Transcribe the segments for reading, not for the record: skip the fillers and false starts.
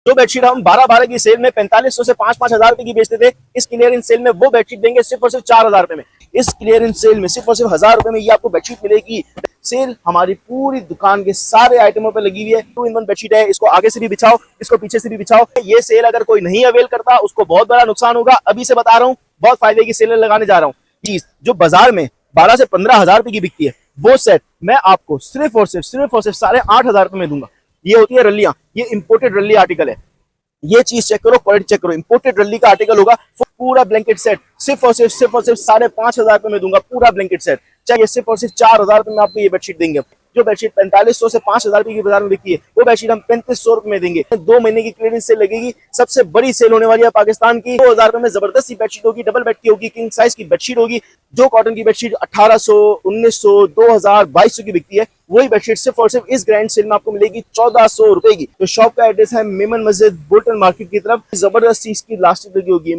जो बेडशीट हम 12-12 की सेल में 4500 से 5-5 हजार रुपए की बेचते थे, इस क्लियरेंस सेल में वो बेडशीट देंगे सिर्फ और सिर्फ 4,000 रुपए में। इस क्लियरेंस सेल में सिर्फ और सिर्फ 1000 रुपए में ये आपको बेडशीट मिलेगी। सेल हमारी पूरी दुकान के सारे आइटमों पे लगी हुई है। 2-in-1 बेडशीट है, इसको आगे से भी बिछाओ, इसको पीछे से भी बिछाओ। ये सेल अगर कोई नहीं अवेल करता उसको बहुत बड़ा नुकसान होगा। अभी से बता रहा हूँ, बहुत फायदे की सेल लगाने जा रहा हूँ। चीज जो बाजार में 12 से 15 हजार रुपए की बिकती है, वो सेट मैं आपको सिर्फ और सिर्फ 8,500 रुपए में दूंगा। ये होती है रल्लियां, ये इंपोर्टेड रल्ली आर्टिकल है। ये चीज चेक करो, क्वालिटी चेक करो, इंपोर्टेड रल्ली का आर्टिकल होगा। पूरा ब्लैंकेट सेट सिर्फ और सिर्फ 5,500 रुपए में दूंगा। पूरा ब्लैंकेट सेट चाहिए सिर्फ और सिर्फ 4,000 रुपए में आपको ये बेडशीट देंगे। जो बेडशीट 4500 से 5,000 रुपए की बाजार में बिकती है, वो बेडशीट हम 3500 रुपए में देंगे। 2 महीने की क्लियरेंस सेल लगेगी, सबसे बड़ी सेल होने वाली है पाकिस्तान की। 2,000 रुपए में जबरदस्त बेडशीट होगी, डबल बेड की होगी, किंग साइज की बेडशीट होगी। जो कॉटन की बेडशीट 1800, 1900, 2000, 2200 की बिकती है, वही बेडशीट सिर्फ और सिर्फ इस ग्रैंड सेल में आपको मिलेगी 1400 रुपए की। तो शॉप का एड्रेस है मेमन मस्जिद, बुल्टन मार्केट की तरफ। जबरदस्त इसकी लास्टिक लगी होगी।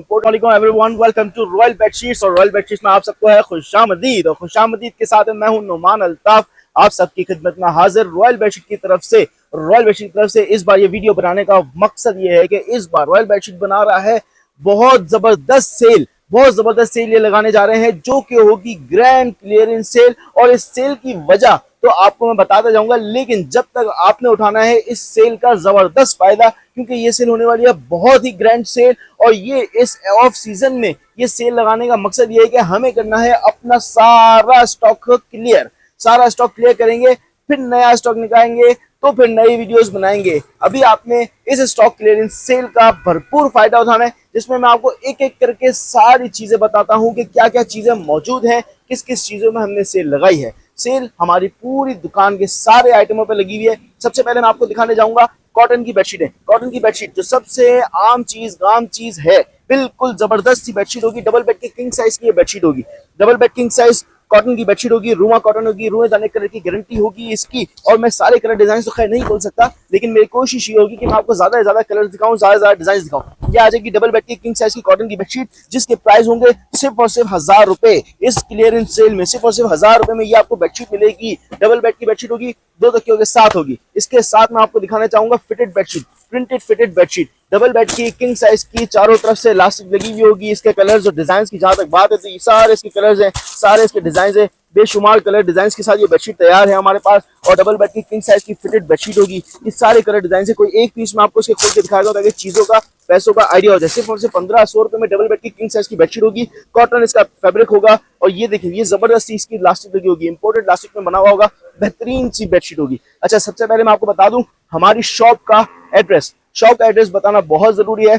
Everyone, welcome to Royal Bedsheets. और रॉयल बेडशीट्स में आप सबको है खुशामदीद। और खुशामदीद के साथ मैं हूं नुमान अल्ताफ, आप सबकी खिदमत में हाजिर रॉयल बेडशीट की तरफ से। रॉयल बेडशीट की तरफ से इस बार ये वीडियो बनाने का मकसद ये है कि इस बार रॉयल बेडशीट बना रहा है बहुत जबरदस्त सेल। बहुत जबरदस्त सेल ये लगाने जा रहे हैं, जो कि होगी ग्रैंड क्लियरेंस सेल। और इस सेल की वजह तो आपको मैं बताता जाऊंगा, लेकिन जब तक आपने उठाना है इस सेल का जबरदस्त फायदा, क्योंकि ये सेल होने वाली है बहुत ही ग्रैंड सेल। और ये इस ऑफ सीजन में ये सेल लगाने का मकसद ये है कि हमें करना है अपना सारा स्टॉक क्लियर। सारा स्टॉक क्लियर करेंगे, फिर नया स्टॉक निकालेंगे, तो फिर नई वीडियोस बनाएंगे। अभी आपने इस स्टॉक क्लियरेंस सेल का भरपूर फायदा उठाना है, जिसमें मैं आपको एक एक करके सारी चीजें बताता हूं कि क्या क्या चीजें मौजूद हैं, किस किस चीजों में हमने सेल लगाई है। सेल हमारी पूरी दुकान के सारे आइटमों पे लगी हुई है। सबसे पहले मैं आपको दिखाने जाऊंगा कॉटन की बेडशीट है। कॉटन की बेडशीट जो सबसे आम चीज गाम चीज है, बिल्कुल जबरदस्त सी बेडशीट होगी। डबल बेड की किंग साइज की बेडशीट होगी। Double bed king size cotton की बेडशीट होगी। रुआ कॉटन होगी, रुए दाने कलर की गारंटी होगी इसकी। और मैं सारे कलर डिजाइन तो खैर नहीं बोल सकता, लेकिन मेरी कोशिश ये होगी कि मैं आपको ज्यादा से ज्यादा कलर दिखाऊं, ज्यादा से ज्यादा डिजाइन दिखाऊं। ये आ जाएगी डबल बेड की किंग साइज की कॉटन की बेडशीट, जिसके प्राइस होंगे सिर्फ और सिर्फ 1000 रुपए। इस क्लियरेंस सेल में सिर्फ और सिर्फ 1000 रुपए में ये आपको बेडशीट मिलेगी। डबल बेड की बेडशीट होगी, 2 तकियों के साथ होगी। इसके साथ मैं आपको दिखाना चाहूंगा fitted bedsheet, printed fitted bedsheet. Double bed की किंग साइज की, चारों तरफ से इलास्टिक लगी हुई होगी। इसके कलर्स और डिजाइन की जहां तक बात है तो ये सारे इसके कलर्स हैं, सारे इसके डिजाइन है। बेशुमार कलर डिजाइन के साथ ये बेडशीट तैयार है हमारे पास। और डबल बेड की किंग साइज की फिटेड बेडशीट होगी। ये सारे कलर डिजाइन से कोई एक पीस में आपको इसके खोल के दिखाएगा ताकि चीजों का, पैसों का आइडिया हो जाए। सिर्फ और सिर्फ 1500 रुपए में डबल बेड की किंग साइज की बेडशीट होगी। कॉटन इसका फैब्रिक होगा। और ये देखिए, ये जबरदस्ती इसकी लास्टिक लगी होगी, इंपोर्टेड लास्टिक में बना हुआ होगा, बेहतरीन सी बेडशीट होगी। अच्छा, सबसे पहले मैं आपको बता दूं हमारी शॉप का एड्रेस। शॉप का एड्रेस बताना बहुत जरूरी है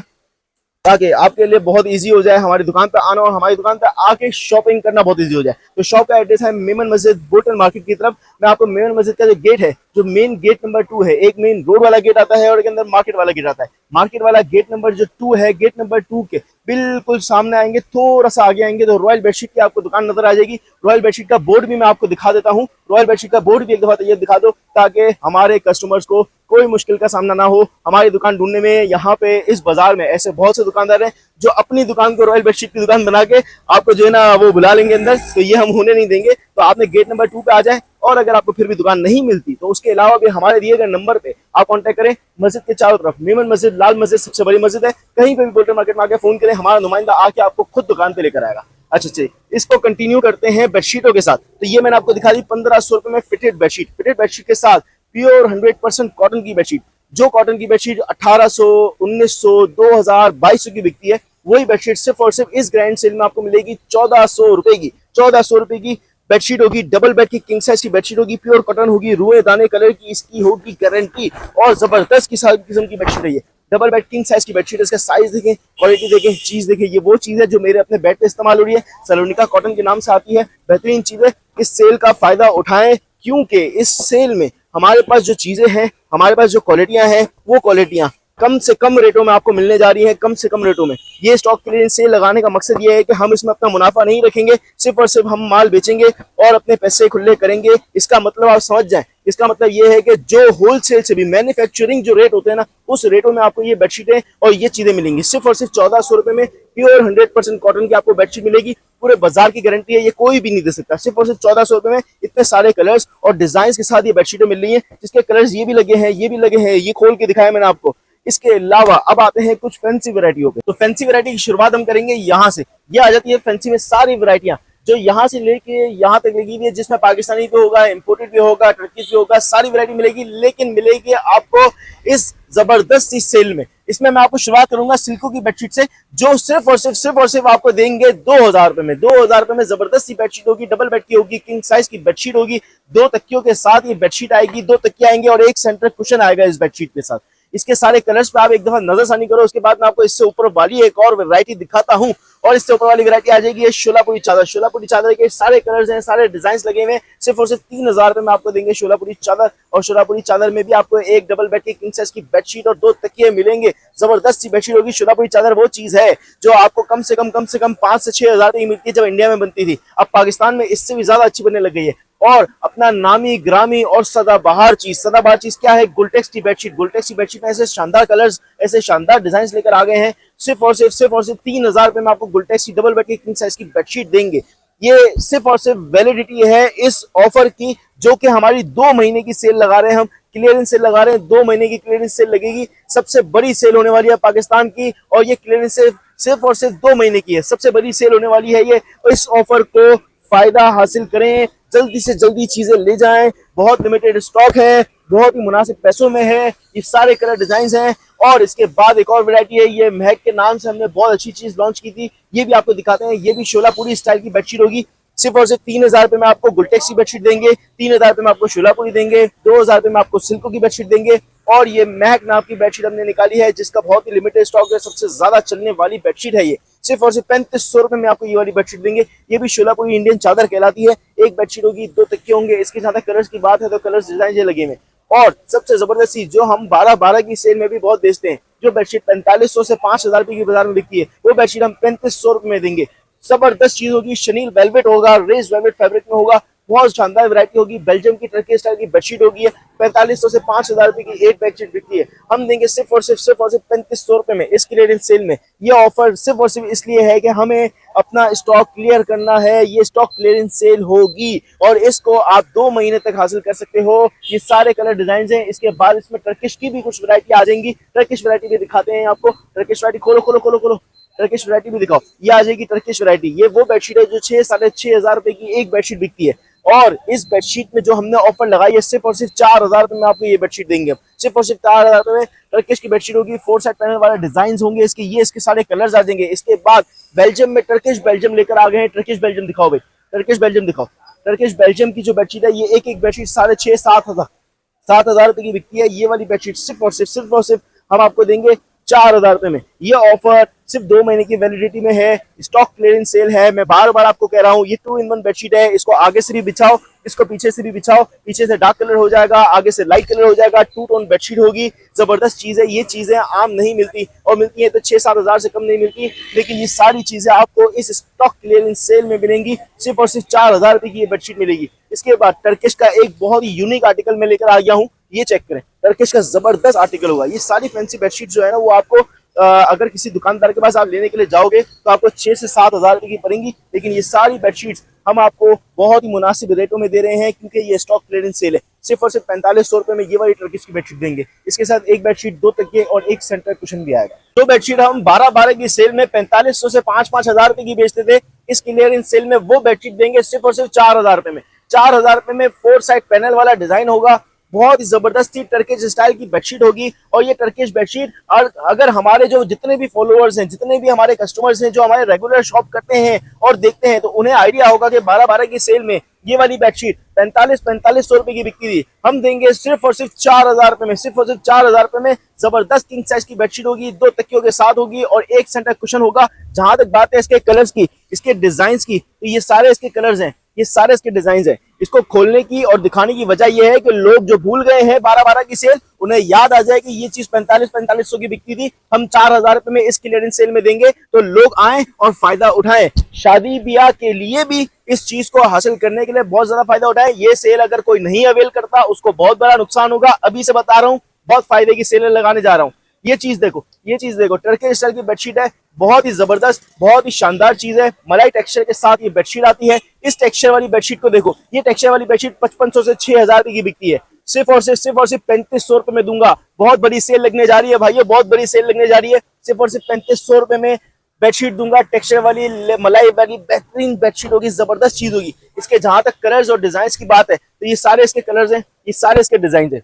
ताकि आपके लिए बहुत इजी हो जाए हमारी दुकान पर आना और हमारी दुकान पर आके शॉपिंग करना बहुत इजी हो जाए। तो शॉप का एड्रेस है मेमन मस्जिद, बुल्टन मार्केट की तरफ। मैं आपको मेमन मस्जिद का जो गेट है, जो मेन गेट नंबर 2 है, एक मेन रोड वाला गेट आता है और एक अंदर मार्केट वाला गेट आता है। मार्केट वाला गेट नंबर जो 2 है, गेट नंबर 2 के बिल्कुल सामने आएंगे, थोड़ा सा आगे आएंगे तो रॉयल बेडशीट की आपको दुकान नजर आ जाएगी। रॉयल बेडशीट का बोर्ड भी मैं आपको दिखा देता हूँ। रॉयल बेडशीट का बोर्ड भी एक दफा तैयार दिखा दो, ताकि हमारे कस्टमर्स को कोई मुश्किल का सामना ना हो हमारी दुकान ढूंढने में। यहाँ पे इस बाजार में ऐसे बहुत से दुकानदार हैं जो अपनी दुकान को रॉयल बेडशीट की दुकान बना के आपको जो है ना वो बुला लेंगे अंदर, तो ये हम होने नहीं देंगे। तो आपने गेट नंबर 2 पे आ जाए, और अगर आपको फिर भी दुकान नहीं मिलती तो उसके अलावा भी हमारे दिए गए नंबर पे आप कांटेक्ट करें। मस्जिद के चारों तरफ मेमन मस्जिद, लाल मस्जिद सबसे बड़ी मस्जिद है, कहीं पे भी बुल्टन मार्केट में आके फोन करें, हमारा नुमाइंदा आके आपको खुद दुकान पे लेकर आएगा। अच्छा, इसको कंटिन्यू करते हैं बेडशीटों के साथ। तो ये मैंने आपको दिखा दी 1500 रुपए में फिटेड बेडशीट। फिटेड बेडशीट के साथ प्योर 100% कॉटन की बेडशीट। जो कॉटन की बेडशीट 1800, 1900, 2000, 2200 की बिकती है, वही बेडशीट सिर्फ और सिर्फ इस ग्रैंड सेल में आपको मिलेगी 1400 रुपए की। 1400 रुपए की बेडशीट होगी। डबल बेड की किंग साइज की बेडशीट होगी, प्योर कॉटन होगी, रुए दाने कलर की इसकी होगी गारंटी। और जबरदस्त किस्म की बेडशीट है ये। डबल बेड किंग साइज की बेडशीट, इसका साइज देखें, क्वालिटी देखें, चीज देखें। ये वो चीज है जो मेरे अपने बेड पे इस्तेमाल हो रही है, सलोनिका कॉटन के नाम से आती है, बेहतरीन चीज है। इस सेल का फायदा उठाएं, क्योंकि इस सेल में हमारे पास जो चीजें हैं, हमारे पास जो क्वालिटियां हैं, वो क्वालिटियां कम से कम रेटों में आपको मिलने जा रही है। कम से कम रेटों में ये स्टॉक क्लियरेंस सेल लगाने का मकसद ये है कि हम इसमें अपना मुनाफा नहीं रखेंगे, सिर्फ और सिर्फ हम माल बेचेंगे और अपने पैसे खुले करेंगे। इसका मतलब आप समझ जाएं, इसका मतलब ये है कि जो होलसेल से भी मैन्युफैक्चरिंग जो रेट होते हैं ना, उस रेटों में आपको ये बेडशीटें और ये चीजें मिलेंगी। सिर्फ और सिर्फ 1400 रुपए में प्योर 100% कॉटन की आपको बेडशीट मिलेगी। पूरे बाजार की गारंटी है, ये कोई भी नहीं दे सकता। सिर्फ और सिर्फ 1400 रुपए में इतने सारे कलर्स और डिजाइन के साथ ये बेडशीटें मिल रही हैं, जिसके कलर्स ये भी लगे हैं, ये भी लगे हैं, ये खोल के दिखाया मैंने आपको। इसके अलावा अब आते हैं कुछ फैंसी वैरायटियों पे। तो फैंसी वैरायटी की शुरुआत हम करेंगे यहाँ से। ये आ जाती है फैंसी में सारी वैरायटियां जो यहाँ से लेके यहाँ तक लगी हुई है, जिसमें पाकिस्तानी भी होगा, इंपोर्टेड भी होगा, टर्किश भी होगा, सारी वैरायटी मिलेगी। लेकिन मिलेगी आपको इस जबरदस्त इस सेल में। इसमें मैं आपको शुरुआत करूंगा सिल्को की बेडशीट से, जो सिर्फ आपको देंगे 2000 रुपए में। 2000 रुपए में जबरदस्त सी बेडशीट होगी, डबल बेड की होगी, किंग साइज की बेडशीट होगी, 2 तकियों के साथ ये बेडशीट आएगी, 2 तकिए आएंगे और एक सेंटर कुशन आएगा इस बेडशीट के साथ। इसके सारे कलर्स पे आप एक दफा नजरसानी करो, उसके बाद मैं आपको इससे ऊपर वाली एक और वैरायटी दिखाता हूं। और इससे ऊपर वाली वैरायटी आ जाएगी ये शोलापुरी चादर। शोलापुरी चादर के सारे कलर्स हैं, सारे डिजाइन लगे हुए हैं। सिर्फ और सिर्फ 3000 रुपए में आपको देंगे शोलापुरी चादर। और शोलापुरी चादर में भी आपको एक डबल बेड की किंग साइज की बेडशीट और 2 तकिए मिलेंगे। जबरदस्त सी बेडशीट होगी। शोलापुरी चादर वो चीज है जो आपको कम से कम 5 से 6 हजार की मिलती है जब इंडिया में बनती थी। अब पाकिस्तान में इससे भी ज्यादा अच्छी बनने लग गई है। और अपना नामी ग्रामी और सदाबहार चीज क्या है? गुलटेक्स की बेडशीट। गुलटेक्स की बेडशीट में ऐसे शानदार कलर्स, ऐसे शानदार डिजाइन लेकर आ गए हैं। सिर्फ और सिर्फ 3000 रुपए में आपको गुलटेक्स की डबल बेड की किंग साइज की बेडशीट देंगे। ये सिर्फ और सिर्फ वैलिडिटी है इस ऑफर की, जो कि हमारी 2 महीने की सेल लगा रहे हैं हम, क्लियरेंस सेल लगा रहे हैं। 2 महीने की क्लियरेंस सेल लगेगी, सबसे बड़ी सेल होने वाली है पाकिस्तान की। और ये क्लियरेंस सेल सिर्फ और सिर्फ 2 महीने की है, सबसे बड़ी सेल होने वाली है ये। इस ऑफर को फायदा हासिल करें, जल्दी से जल्दी चीजें ले जाएं। बहुत लिमिटेड स्टॉक है, बहुत ही मुनासिब पैसों में है, ये सारे कलर डिजाइन हैं। और इसके बाद एक और वैरायटी है, ये महक के नाम से हमने बहुत अच्छी चीज लॉन्च की थी, ये भी आपको दिखाते हैं। ये भी शोलापुरी स्टाइल की बेडशीट होगी। सिर्फ और सिर्फ 3000 रुपए में आपको गुलटेक्स की बेडशीट देंगे, 3000 रुपए में आपको शोलापुरी देंगे, 2000 रुपए में आपको सिल्को की बेडशीट देंगे। और ये महक नाम की बेडशीट हमने निकाली है, जिसका बहुत ही लिमिटेड स्टॉक है, सबसे ज्यादा चलने वाली बेडशीट है ये। सिर्फ और सिर्फ 3500 रुपए में आपको ये वाली बेडशीट देंगे। ये भी शोलापुरी इंडियन चादर कहलाती है। एक बेडशीट होगी, 2 तकिए होंगे। इसके साथ कलर्स की बात है तो कलर्स डिजाइन ये लगे हुए। और सबसे जबरदस्त चीज जो हम 12 की सेल में भी बहुत बेचते हैं, जो बेडशीट 4500 से 5000 रुपए की बाजार में बिकती है, वो बेडशीट हम 3500 रुपए में देंगे। जबरदस्त चीज होगी, शनील वेलवेट होगा, रेस वेलवेट फैब्रिक में होगा, बहुत शानदार वैरायटी होगी। बेल्जियम की टर्किश स्टाइल की बेडशीट होगी। 4500 से 5000 रुपए की एक बेडशीट बिकती है, हम देंगे सिर्फ और सिर्फ 3500 रुपए में इस क्लियरेंस सेल में। ये ऑफर सिर्फ और सिर्फ इसलिए है कि हमें अपना स्टॉक क्लियर करना है। ये स्टॉक क्लियरेंस सेल होगी और इसको आप 2 महीने तक हासिल कर सकते हो। ये सारे कलर डिजाइन हैं। इसके बाद इसमें टर्किश की भी कुछ वैरायटी आ जाएंगी। टर्किश वैरायटी भी दिखाते हैं आपको। टर्किश वैरायटी खोलो खोलो खोलो खोलो, टर्किश वैरायटी भी दिखाओ। ये आ जाएगी टर्किश वैरायटी। ये वो बेडशीट है जो 6-6500 रुपए की एक बेडशीट बिकती है। और इस बेडशीट में जो हमने ऑफर लगाई है, सिर्फ और सिर्फ 4000 रुपए में आपको ये बेडशीट देंगे। सिर्फ और सिर्फ 4000 रुपए में टर्किश की बेडशीट होगी। 4 साइड पैनल वाले डिजाइन होंगे इसके, ये इसके सारे कलर्स आ जाएंगे। इसके बाद बेल्जियम में टर्किश बेल्जियम लेकर आ गए हैं। टर्किश बेल्जियम दिखाओ भाई, टर्किश बेल्जियम दिखाओ। टर्किश बेल्जियम की जो बेडशीट है, ये एक बेडशीट 6,500-7,000 रुपए की बिकती है। ये वाली बेडशीट सिर्फ और सिर्फ हम आपको देंगे 4000 रुपए में। ये ऑफर सिर्फ 2 महीने की वैलिडिटी में है, स्टॉक क्लियरेंस सेल है। मैं बार बार आपको कह रहा हूँ, ये 2-in-1 बेडशीट है। इसको आगे से भी बिछाओ, इसको पीछे से भी बिछाओ। पीछे से डार्क कलर हो जाएगा, आगे से लाइट कलर हो जाएगा। 2 टोन बेडशीट होगी। जबरदस्त चीज है। ये चीजें आम नहीं मिलती, और मिलती है तो 6-7 हजार से कम नहीं मिलती। लेकिन ये सारी चीजें आपको इस स्टॉक क्लियरेंस सेल में मिलेंगी। सिर्फ और सिर्फ 4000 रुपए की ये बेडशीट मिलेगी। इसके बाद टर्किश का एक बहुत ही यूनिक आर्टिकल मैं लेकर आ गया हूँ, ये चेक करें। टर्किश का जबरदस्त आर्टिकल होगा। ये सारी फैंसी बेडशीट जो है ना, वो आपको अगर किसी दुकानदार के पास आप लेने के लिए जाओगे तो आपको 6 से 7 हजार रुपए की पड़ेंगी। लेकिन ये सारी बेडशीट्स हम आपको बहुत ही मुनासिब रेटों में दे रहे हैं, क्योंकि ये स्टॉक क्लियरेंस सेल है। सिर्फ और सिर्फ 4500 रुपए में ये वाली टर्किश की बेडशीट देंगे। इसके साथ एक बेडशीट, 2 तकिए और एक सेंटर कुशन भी आएगा। तो बेडशीट हम 12 की सेल में 4500 से 5-5 हजार रुपए की बेचते थे। इस क्लियरेंस सेल में वो बेडशीट देंगे सिर्फ और सिर्फ 4000 रुपए में। 4000 रुपए में 4 साइड पैनल वाला डिजाइन होगा। बहुत ही जबरदस्त टर्किश स्टाइल की बेडशीट होगी। और ये टर्किश बेडशीट, और अगर हमारे जो जितने भी फॉलोअर्स हैं, जितने भी हमारे कस्टमर्स हैं जो हमारे रेगुलर शॉप करते हैं और देखते हैं, तो उन्हें आइडिया होगा कि 12 की सेल में ये वाली बेडशीट 4500 रुपए की बिकती थी। हम देंगे सिर्फ और सिर्फ 4000 रुपए में। सिर्फ और सिर्फ 4000 रुपए में जबरदस्त किंग साइज की बेडशीट होगी, 2 तकियों के साथ होगी और एक सेंटर कुशन होगा। जहां तक बात है इसके कलर्स की, इसके डिजाइन की, तो ये सारे इसके कलर्स हैं, ये सारे इसके डिजाइन हैं। इसको खोलने की और दिखाने की वजह यह है कि लोग जो भूल गए हैं 12 की सेल, उन्हें याद आ जाए कि ये चीज 4500 की बिकती थी, हम 4000 रुपए में इस क्लियरेंस सेल में देंगे। तो लोग आए और फायदा उठाएं। शादी ब्याह के लिए भी इस चीज को हासिल करने के लिए बहुत ज्यादा फायदा उठाएं। ये सेल अगर कोई नहीं अवेल करता, उसको बहुत बड़ा नुकसान होगा। अभी से बता रहा हूँ, बहुत फायदे की सेल लगाने जा रहा हूँ। ये चीज देखो, ये चीज देखो, टर्किश स्टाइल की बेडशीट है, बहुत ही जबरदस्त, बहुत ही शानदार चीज है। मलाई टेक्सचर के साथ ये बेडशीट आती है। इस टेक्सचर वाली बेडशीट को देखो, ये टेक्सचर वाली बेडशीट 5500 से 6000 रुपए की बिकती है। सिर्फ और सिर्फ 3500 रुपए में दूंगा। बहुत बड़ी सेल लगने जा रही है भाइयों, बहुत बड़ी सेल लगने जा रही है। सिर्फ और सिर्फ 3500 रुपए में बेडशीट दूंगा, टेक्सचर वाली मलाई वाली बेहतरीन बेडशीट होगी, जबरदस्त चीज होगी। इसके जहां तक कलर्स और डिजाइन की बात है तो ये सारे इसके कलर्स हैं, ये सारे इसके डिजाइन है।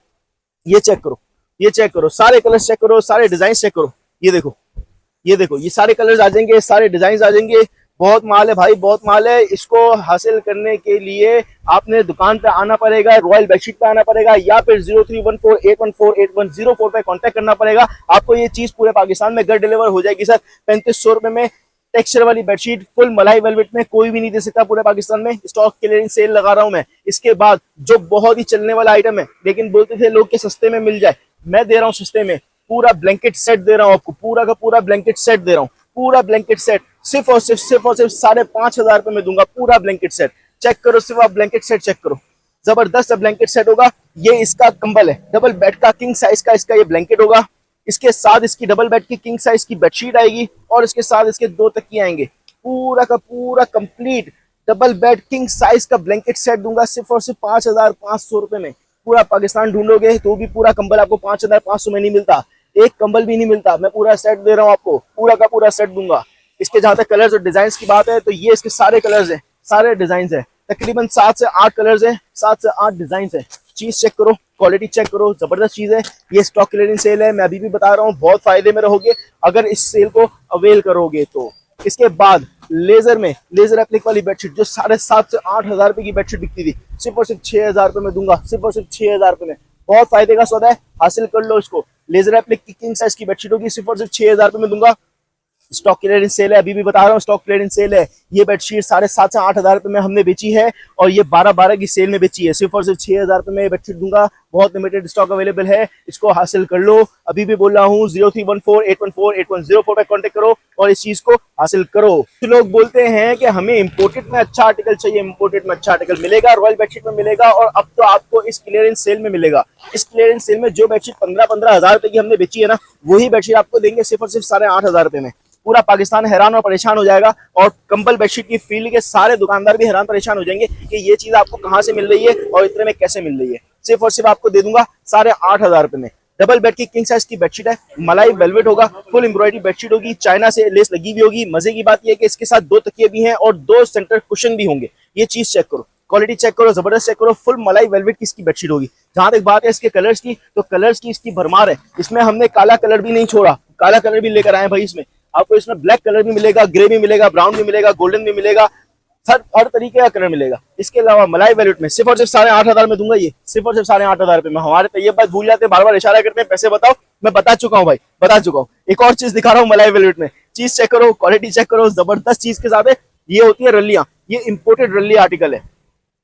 ये चेक करो, ये चेक करो, सारे कलर्स चेक करो, सारे डिजाइन चेक करो। ये देखो, ये देखो, ये सारे कलर्स आ जाएंगे, सारे डिजाइन आ जाएंगे। बहुत माल है भाई, बहुत माल है। इसको हासिल करने के लिए आपने दुकान पे आना पड़ेगा, रॉयल बेडशीट पे आना पड़ेगा, या फिर 0314814810 पे कांटेक्ट करना पड़ेगा। आपको ये चीज पूरे पाकिस्तान में घर डिलीवर हो जाएगी सर। 3500 रुपए में टेक्सचर वाली बेडशीट फुल मलाई वेलवेट में कोई भी नहीं दे सकता पूरे पाकिस्तान में। स्टॉक क्लियरिंग सेल लगा रहा हूं मैं। इसके बाद जो बहुत ही चलने वाला आइटम है, लेकिन बोलते थे लोग के सस्ते में मिल जाए, मैं दे रहा हूँ सस्ते में। पूरा ब्लैंकेट सेट दे रहा हूँ आपको, पूरा का पूरा ब्लैंकेट सेट दे रहा हूँ, पूरा ब्लैंकेट सेट सिर्फ और सिर्फ 5,500 रुपए में दूंगा पूरा ब्लैंकेट सेट। चेक करो, सिर्फ आप ब्लैंकेट सेट चेक करो, जबरदस्त ब्लैंकेट सेट होगा। ये इसका कंबल है, डबल बेड का किंग साइज का इसका ये ब्लैंकेट होगा। इसके साथ इसकी डबल बेड की किंग साइज की बेडशीट आएगी और इसके साथ इसके 2 तकिए आएंगे। पूरा का पूरा complete double bed king size का ब्लैंकेट सेट दूंगा सिर्फ और सिर्फ 5,500 रुपए में। पूरा पाकिस्तान ढूंढोगे तो भी पूरा कंबल आपको 5,500 में नहीं मिलता, एक कंबल भी नहीं मिलता। मैं पूरा सेट दे रहा हूँ आपको, पूरा का पूरा सेट दूंगा। इसके जहां तक कलर्स और डिजाइन की बात है तो ये इसके सारे कलर्स हैं, सारे डिजाइन है, तकरीबन 7 से 8 कलर्स हैं, 7 से 8 डिजाइन है। चीज चेक करो, क्वालिटी चेक करो, जबरदस्त चीज है। ये स्टॉक क्लियरिंग सेल है, मैं अभी भी बता रहा हूँ, बहुत फायदे में रहोगे अगर इस सेल को अवेल करोगे तो। इसके बाद लेजर में लेजर एप्लिक वाली बेडशीट जो 7,500 से 8,000 रुपए की बेडशीट बिकती थी, सिर्फ और सिर्फ 6,000 रुपए में दूंगा, सिर्फ और सिर्फ 6,000 रुपए में। बहुत फायदे का सौदा है, हासिल कर लो इसको। लेजर एप्लिक की किंग साइज की बेडशीट होगी, सिर्फ और सिर्फ 6,000 रुपए में दूंगा। स्टॉक क्लियरेंस सेल है, अभी भी बता रहा हूँ, स्टॉक क्लियरेंस सेल है। ये बेडशीट 7,500 से 8,000 रुपए में हमने बेची है और ये 12-12 की सेल में बेची है। सिर्फ और सिर्फ 6,000 रुपए में बेडशीट दूंगा। बहुत लिमिटेड स्टॉक अवेलेबल है, इसको हासिल कर लो। अभी भी बोल रहा हूँ 0314814810 पे कॉन्टेक्ट करो और इस चीज को हासिल करो। तो लोग बोलते हैं कि हमें इंपोर्टेड में अच्छा आर्टिकल चाहिए, इंपोर्टेड में अच्छा आर्टिकल मिलेगा, रॉयल बेडशीट में मिलेगा, और अब तो आपको इस क्लियरेंस सेल में मिलेगा। इस क्लियरेंस सेल में जो बेडशीट 15-15 हजार रुपए की हमने बेची है ना, वही बेडशीट आपको देंगे सिर्फ और सिर्फ 8,500 रुपए में। पूरा पाकिस्तान हैरान और परेशान हो जाएगा और कंबल बेडशीट की फील्ड के सारे दुकानदार भी हैरान परेशान हो जाएंगे कि ये चीज आपको कहां से मिल रही है और इतने में कैसे मिल रही है। सिर्फ और सिर्फ आपको दे दूंगा 8,500 रुपए में। डबल बेड की किंग साइज की बेडशीट है, मलाई वेलवेट होगा, फुल एम्ब्रॉयडरी बेडशीट होगी, चाइना से लेस लगी हुई होगी। मजे की बात यह है कि इसके साथ 2 तकिए भी हैं और 2 सेंटर कुशन भी होंगे। ये चीज चेक करो, क्वालिटी चेक करो, जबरदस्त चेक करो। फुल मलाई वेलवेट की इसकी बेडशीट होगी। जहां तक बात है इसके कलर्स की, तो कलर्स की इसकी भरमार है। इसमें हमने काला कलर भी नहीं छोड़ा, काला कलर भी लेकर आए भाई। इसमें आपको इसमें ब्लैक कलर भी मिलेगा, ग्रे भी मिलेगा, ब्राउन भी मिलेगा, गोल्डन भी मिलेगा, हर तरीके का कलर मिलेगा। इसके अलावा मलाई वेलवेट में सिर्फ और सिर्फ 8,500 में दूंगा। ये सिर्फ और सिर्फ 8,500 रुपए में। हमारे तो ये बात भूल जाते हैं, बार बार इशारा करते हैं पैसे बताओ। मैं बता चुका हूँ भाई, बता चुका हूँ। एक और चीज दिखा रहा हूँ मलाई वेलवेट में, चीज चेक करो, क्वालिटी चेक करो, जबरदस्त चीज के साथ है। ये होती है रल्लियां, ये इंपोर्टेड रल्ली आर्टिकल है।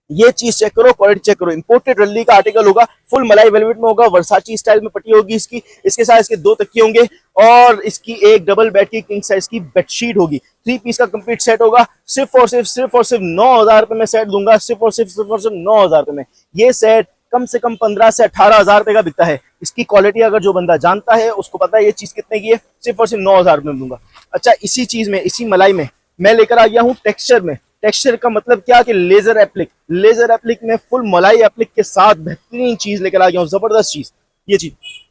ये चीज चेक करो, क्वालिटी चेक करो, इंपोर्टेड रल्ली का आर्टिकल होगा, फुल मलाई वेलवेट में होगा, वर्साची स्टाइल में पट्टी होगी इसकी। इसके साथ इसके 2 तकिए होंगे और इसकी एक डबल बेड की किंग साइज की बेडशीट होगी। 3 पीस का कंप्लीट सेट होगा। सिर्फ और सिर्फ 9,000 रुपए में सेट दूंगा, सिर्फ और सिर्फ 9,000 रुपए में। ये सेट कम से कम 15 से 18,000 रुपए का बिकता है। इसकी क्वालिटी अगर जो बंदा जानता है उसको पता है ये चीज कितने की है। सिर्फ और सिर्फ 9,000 रुपए में दूंगा। अच्छा, इसी चीज में, इसी मलाई में मैं लेकर आ गया हूँ टेक्सचर में। टेक्सचर का मतलब क्या कि लेजर एप्लिक, लेजर एप्लिक में फुल मलाई एप्लिक के साथ बेहतरीन चीज लेकर आ गया हूँ, जबरदस्त चीज।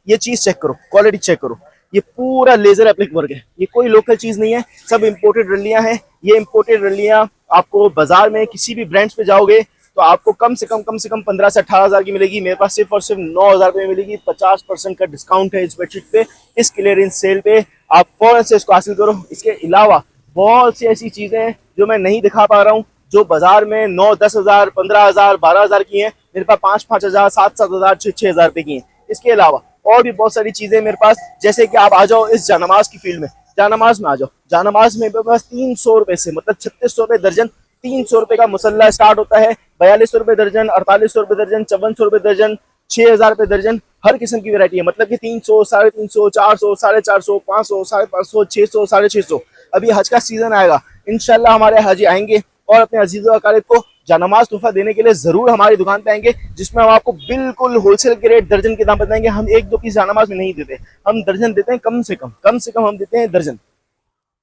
ये चीज चेक करो, क्वालिटी चेक करो। ये पूरा लेजर एप्लिक वर्क है, ये कोई लोकल चीज नहीं है, सब इंपोर्टेड रल्लियां हैं। ये इंपोर्टेड रल्लियां आपको बाजार में किसी भी ब्रांड्स पे जाओगे तो आपको कम से कम 15 से 18,000 की मिलेगी। मेरे पास सिर्फ और सिर्फ 9,000 रुपए में मिलेगी। 50% का डिस्काउंट है इस बेडशीट पे, इस क्लियरेंस सेल पे। आप फौरन से इसको हासिल करो। इसके अलावा बहुत सी ऐसी चीजें हैं जो मैं नहीं दिखा पा रहा हूँ, जो बाजार में 9-10 हजार, 15,000, 12,000 की हैं, मेरे पास 5-5 हजार, 7-7 हजार, 6-6 हजार रुपए की हैं। इसके अलावा और भी बहुत सारी चीजें मेरे पास, जैसे कि आप आ जाओ इस जानमाज की फील्ड में, जानमाज में आ जाओ। जानमाज में मेरे पास 300 रुपए से, मतलब 3600 रुपए दर्जन, 300 रुपए का मुसल्ला स्टार्ट होता है। 4200 रुपए दर्जन, 4800 रुपए दर्जन, 5400 रुपए दर्जन, 6,000 रुपए दर्जन, हर किस्म की वैरायटी है। मतलब कि 300, 350, 400, 450, 500, 550, 600, 650। अभी हज का सीजन आएगा, इंशाल्लाह हमारे हाजी आएंगे और अपने अजीजों अकारिब को जानमाज तोहफा देने के लिए जरूर हमारी दुकान पे आएंगे, जिसमें हम आपको बिल्कुल होलसेल के रेट दर्जन के दाम बताएंगे। हम 1-2 पीस जानमाज में नहीं देते, हम दर्जन देते हैं। कम से कम हम देते हैं दर्जन।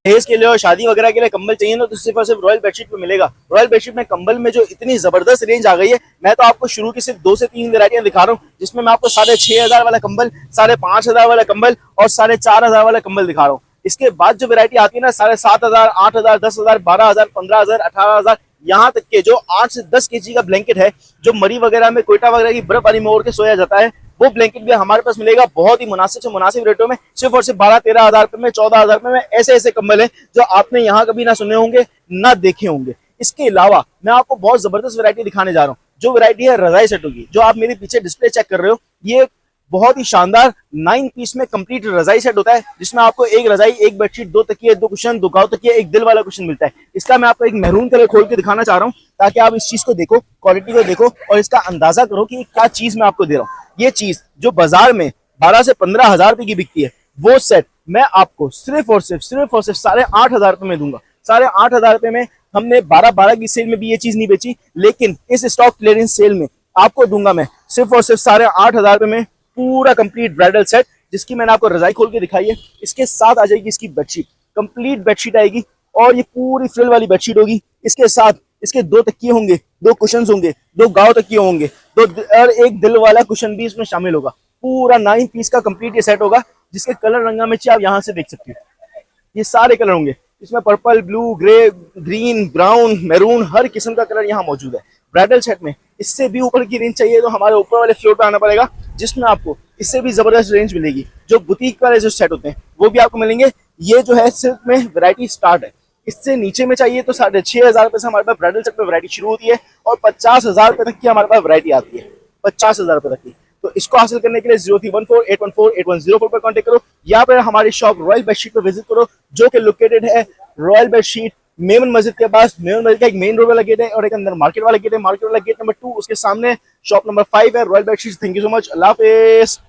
दहेज के लिए और शादी वगैरह के लिए कंबल चाहिए ना, तो सिर्फ और सिर्फ रॉयल बेडशीट में मिलेगा। रॉयल बेडशीट में कंबल में जो इतनी जबरदस्त रेंज आ गई है, मैं तो आपको शुरू की सिर्फ 2 से 3 वैरायटियां दिखा रहा हूँ, जिसमें मैं आपको 6,500 वाला कंबल, 5,500 वाला कंबल और 4,500 वाला कंबल दिखा रहा हूँ। इसके बाद जो वैरायटी आती है ना 7,500, 8,000, 10,000, 12,000, 15,000, 18,000, यहाँ तक के जो 8 से 10 केजी का ब्लैंकेट है, जो मरी वगैरह में, कोयटा वगैरह की बर्फबारी में ओढ़ के सोया जाता है, वो ब्लैंकेट भी हमारे पास मिलेगा बहुत ही मुनासिब से मुनासिब रेटों में, सिर्फ और सिर्फ 12-13 हजार रुपए में, 14 हजार रुपए में। ऐसे ऐसे कंबल है जो आपने यहाँ कभी ना सुने होंगे ना देखे होंगे। इसके अलावा मैं आपको बहुत जबरदस्त वैरायटी दिखाने जा रहा हूँ, जो वैरायटी है रजाई सेटों की, जो आप मेरे पीछे डिस्प्ले चेक कर रहे हो। ये बहुत ही शानदार 9 पीस में कंप्लीट रजाई सेट होता है, जिसमें आपको एक रजाई, एक बेडशीट, 2 तकिए, 2 कुशन, 2 गाव तकिए, एक दिल वाला कुशन मिलता है। इसका मैं आपको एक मैरून कलर खोल के दिखाना चाह रहा हूँ, ताकि आप इस चीज को देखो, क्वालिटी को देखो और इसका अंदाजा करो कि क्या चीज मैं आपको दे रहा हूँ। ये चीज जो बाजार में 12 से 15 हजार रुपए की बिकती है, वो सेट मैं आपको सिर्फ और सिर्फ 8,500 रुपए में दूंगा। 8,500 रुपए में हमने 12-12 की सेल में भी ये चीज नहीं बेची, लेकिन इस स्टॉक क्लियरेंस सेल में आपको दूंगा मैं सिर्फ और सिर्फ 8,500 रुपए में पूरा कंप्लीट ब्राइडल सेट, जिसकी मैंने आपको रजाई खोल के दिखाई है। इसके साथ आ जाएगी इसकी बेडशीट, कंप्लीट बेडशीट आएगी और ये पूरी फ्रिल वाली बेडशीट होगी। इसके साथ इसके 2 तकिए होंगे, 2 कुशन होंगे, 2 गाव तकिए होंगे, और एक दिल वाला कुशन भी इसमें शामिल होगा। पूरा 9 पीस का कंप्लीट ये सेट होगा, जिसके कलर रंगामेची आप यहाँ से देख सकते हो। ये सारे कलर होंगे इसमें, purple, blue, grey, green, brown, maroon, हर किस्म का कलर यहाँ मौजूद है ब्राइडल सेट में। इससे भी ऊपर की रेंज चाहिए तो हमारे ऊपर वाले फ्लोर पे आना पड़ेगा, जिसमें आपको इससे भी जबरदस्त रेंज मिलेगी। जो बुटीक वाले जो सेट होते हैं वो भी आपको मिलेंगे। ये जो है सिल्क में वैरायटी स्टार्ट है, इससे नीचे में चाहिए तो 6,500 रुपए से हमारे पास ब्राइडल सेट में वैरायटी शुरू होती है और 50,000 रुपए तक की हमारे पास वैरायटी आती है, 50,000 रुपए तक की। तो इसको हासिल करने के लिए 0314-814-8104 पर कॉन्टेक्ट करो, या फिर हमारी शॉप रॉयल बेडशीट पर विजिट करो, जो कि लोकेटेड है रॉयल बेडशीट मेमन मस्जिद के पास। मेमन मस्जिद का एक मेन रोड वाला गेट है और एक अंदर मार्केट वाला गेट है। मार्केट वाला गेट नंबर 2, उसके सामने शॉप नंबर 5 है royal bedsheet. Thank you so much, Allah Hafiz.